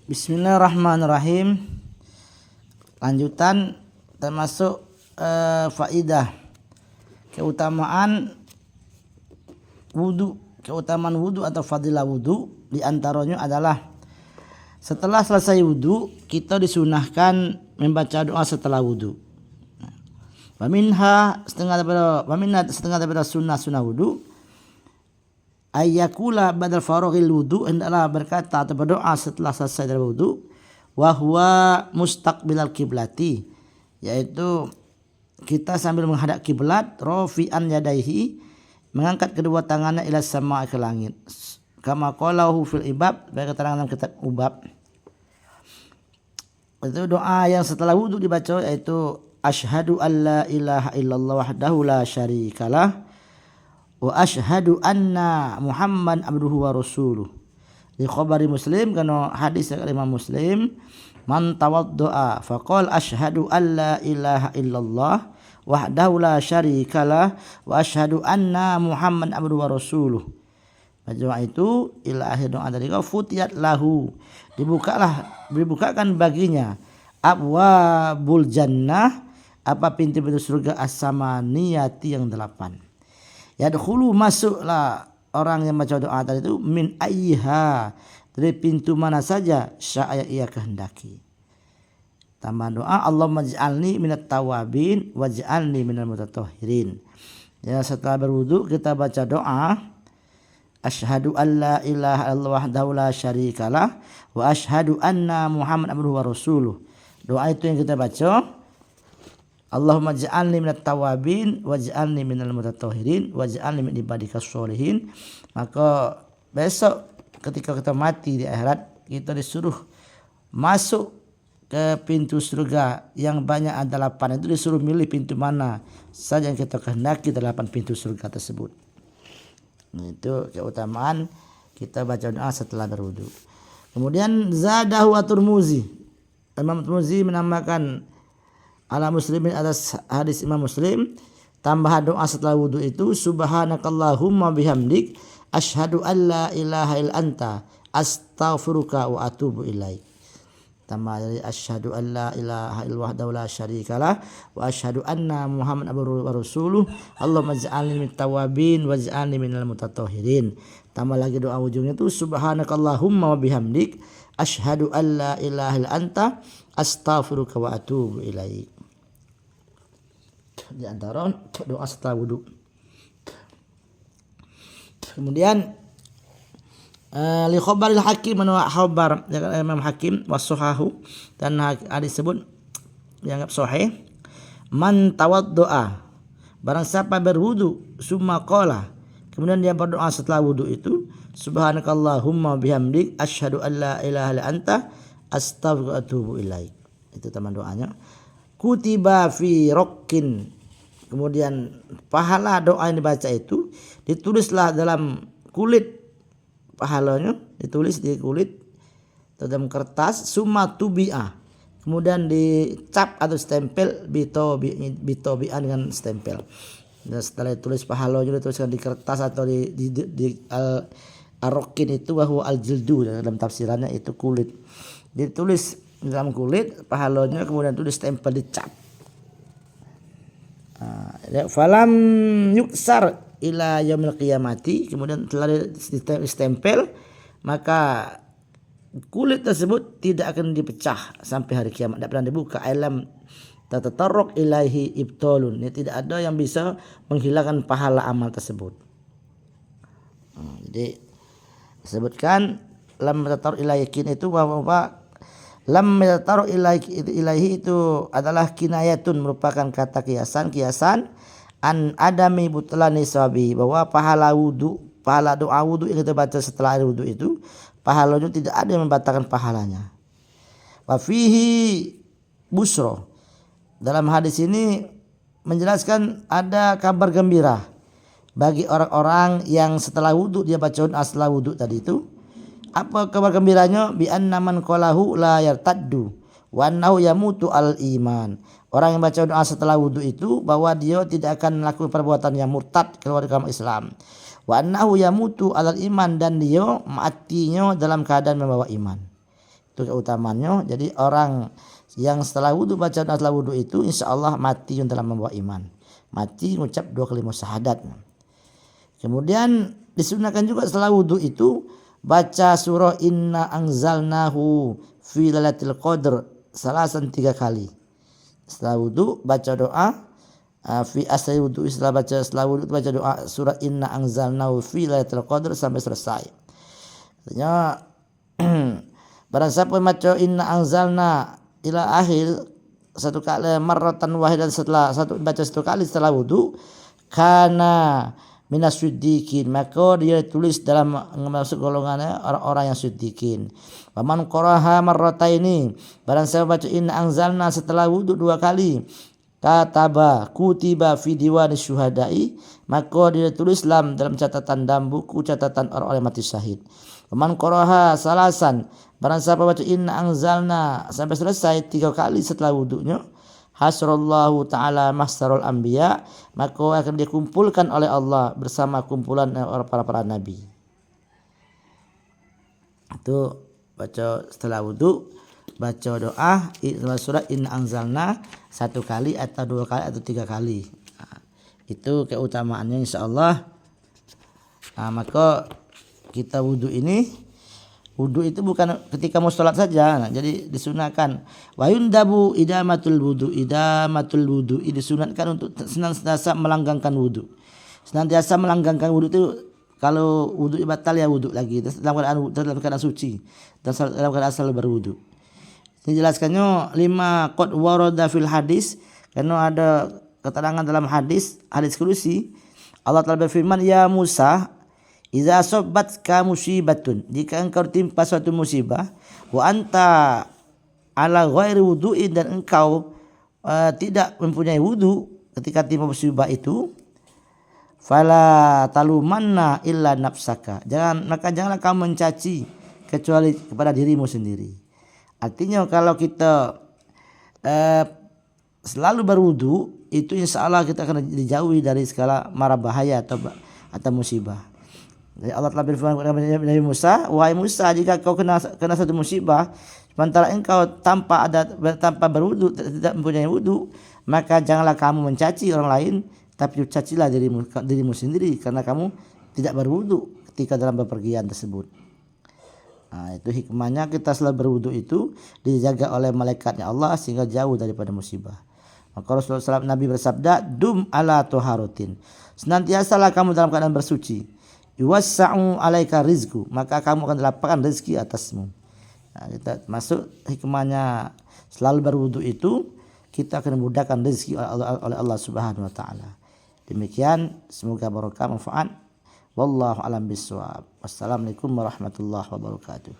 Bismillahirrahmanirrahim. Lanjutan termasuk faidah keutamaan wudu atau fadilah wudu. Di antaranya adalah setelah selesai wudu kita disunahkan membaca doa setelah wudu. Waminha setengah daripada sunnah wudu ayyakula badal faroghil wudu, hendaklah berkata atau berdoa setelah selesai dari wudu, wa huwa mustaqbilal kiblati, yaitu kita sambil menghadap kiblat, rafi'an yadaihi, mengangkat kedua tangannya ila sama ke langit, kama qalahu fil ibab, bagi keterangan dalam kitab ubab. Itu doa yang setelah wudu dibaca, yaitu asyhadu alla ilaha illallah wahdahu la syarikalah wa asyhadu anna Muhammad abduhu wa rasuluh. Di khabari Muslim, karena hadis dari Imam Muslim, man tawaddoa faqala asyhadu alla ilaha illallah wahdahu la syarikalah wa asyhadu anna Muhammad abduhu wa rasuluh. Doa itu ila akhir doa dari kau, futiyat lahu, dibukakan baginya abwabul jannah, apa pintu-pintu surga as-samaniyati yang 8. Yadkhulu, masuklah orang yang baca doa tadi itu, min ayyiha, dari pintu mana saja, syaa ia kehendaki. Tambahan doa, Allahumma ij'alni minat tawabin waj'alni minal mutatahhirin. Ya, setelah berwudu kita baca doa asyhadu alla ilaha illallah wahdahu la syarikalah wa asyhadu anna Muhammad abduhu wa rasuluh. Doa itu yang kita baca, Allahumma ij'alni minat tawabin waj'alni minal mutatahhirin waj'alni min ibadikas sholihin. Maka besok ketika kita mati di akhirat, kita disuruh masuk ke pintu surga yang banyak ada 8. Itu disuruh milih pintu mana saja yang kita kehendaki, 8 pintu surga tersebut. Itu keutamaan kita baca doa setelah berwudu. Kemudian zadahu at-Tirmizi, Imam Tirmizi menambahkan ala muslimin, atas hadis Imam Muslim, tambahan doa setelah wudu itu subhanakallahumma bihamdik asyhadu an la ilaha illa anta astaghfiruka wa atubu ilaik. Tambah dari asyhadu an la ilaha illallah wahdahu la syarikalah wa asyhadu anna Muhammad abduhu wa rasuluh. Allahumma ij'alni minat tawabin waj'alni minal mutatahhirin. Tambah lagi doa ujungnya itu subhanakallahumma wa bihamdik asyhadu an la ilaha illa anta astaghfiruka wa atubu ilaik. Di antara doa setelah wudu. Kemudian li khabaril hakim, menurut khabar Imam Hakim wasohahu, dan hadis disebut dianggap sahih, man tawaddoa, barang siapa berwudu summa qala, kemudian dia berdoa setelah wudu itu subhanakallahumma bihamdik asyhadu an la ilaha illa anta astaghfiruka wa atubu ilaik. Itu teman doanya. Kutiba fi rokkin, kemudian pahala doa yang dibaca itu ditulislah dalam kulit, pahalanya ditulis di kulit atau dalam kertas, summa tubi'ah, kemudian dicap atau stempel bitobi'an dengan stempel. Dan setelah ditulis pahalanya dituliskan di kertas atau di al-rokin itu, bahwa al-jildu dalam tafsirannya itu kulit, ditulis dalam kulit pahalanya, kemudian itu distempel, dicap. Falam yuksar ila yaumil qiyamati, kemudian telah distempel, maka kulit tersebut tidak akan dipecah sampai hari kiamat, tidak pernah dibuka. Alam tatatarraq ilaihi ibtalun, ya, tidak ada yang bisa menghilangkan pahala amal tersebut. Jadi disebutkan lam tatatarraq ilaihi itu bahwa lam yataru ilaihi itu adalah kinayatun, merupakan kata kiasan an adami butlani sawabi, bahwa pahala doa wudu yang kita baca setelah air wudu itu pahalanya tidak ada yang membatalkan pahalanya. Wa fihi busro, dalam hadis ini menjelaskan ada kabar gembira bagi orang-orang yang setelah wudu dia baca doa setelah wudu tadi itu. Apa kabar gembiranya? Bi anna man qalahu la yartaddu wa annahu yamutu al iman. Orang yang baca doa setelah wudu itu bahwa dia tidak akan melakukan perbuatan yang murtad, keluar dari agama Islam. Wa annahu yamutu alal iman, dan dia matinya dalam keadaan membawa iman. Itu keutamaannya. Jadi orang yang setelah wudu baca doa setelah wudu itu insya Allah mati yang dalam membawa iman. Mati mengucap 2 kalimat syahadat. Kemudian disunahkan juga setelah wudu itu baca surah Inna Anzalnahu fi Lailatul Qadr salasan 3 kali. Setelah wudu baca doa fi asri wudu, setelah wudu baca doa surah Inna Anzalnahu fi Lailatul Qadr sampai selesai. Artinya barang siapa baca Inna Anzalna ila akhir satu kali marratan wahidan, setelah baca 1 kali setelah wudu, kana minas siddiqin, maka dia tulis dalam masuk golongannya orang-orang yang siddiqin. Waman qaraha marrataini, barang siapa baca Inna Anzalna setelah wudu 2 kali, kutiba fi diwanis syuhada'i, maka dia tulis dalam catatan buku catatan orang-orang yang mati syahid. Waman qaraha salasan, barang siapa baca Inna Anzalna sampai selesai 3 kali setelah wudunya, hasrallahu ta'ala mahsarul anbiya, maka akan dikumpulkan oleh Allah bersama kumpulan para nabi. Itu baca setelah wudu, baca doa surat Inna Anzalna 1 kali atau 2 kali atau 3 kali. Itu keutamaannya insyaallah. Maka kita wudu ini, wudu itu bukan ketika mau sholat saja. Jadi disunahkan wa yundabu idamatul wudu disunatkan untuk senantiasa melanggengkan wudu. Senantiasa melanggengkan wudu itu, kalau wudu batal ya wudu lagi dalam keadaan suci, dalam keadaan asal berwudu. Ini jelaskannya 5 qad warada fil hadis, karena ada keterangan dalam hadis kursi. Allah Ta'ala berfirman, ya Musa, iza asabatka musibatun, jika engkau timpa suatu musibah, wa anta ala ghairi wudu'in, dan engkau tidak mempunyai wudu ketika timpa musibah itu, fala talumanna illa nafsaka, janganlah kamu mencaci kecuali kepada dirimu sendiri. Artinya kalau kita selalu berwudu, itu insya Allah kita akan dijauhi dari segala mara bahaya atau musibah. Jadi Allah telah berfirman kepada Nabi Musa, wahai Musa, jika kau kena satu musibah sementara engkau tanpa berwudu, tidak mempunyai wudu, maka janganlah kamu mencaci orang lain, tapi cacilah dirimu sendiri, karena kamu tidak berwudu ketika dalam bepergian tersebut. Itu hikmahnya kita selalu berwudu itu dijaga oleh malaikatnya Allah sehingga jauh daripada musibah. Maka Rasulullah SAW, Nabi bersabda, dum ala toharutin, senantiasalah kamu dalam keadaan bersuci. Yuwassa'u alaika rizku, maka kamu akan dilapangkan rezeki atasmu. Kita masuk hikmahnya selalu berwudu itu, kita akan memudahkan rezeki oleh Allah Subhanahu wa taala. Demikian, semoga barokah manfaat. Wallahu a'lam bishawab. Wassalamualaikum warahmatullahi wabarakatuh.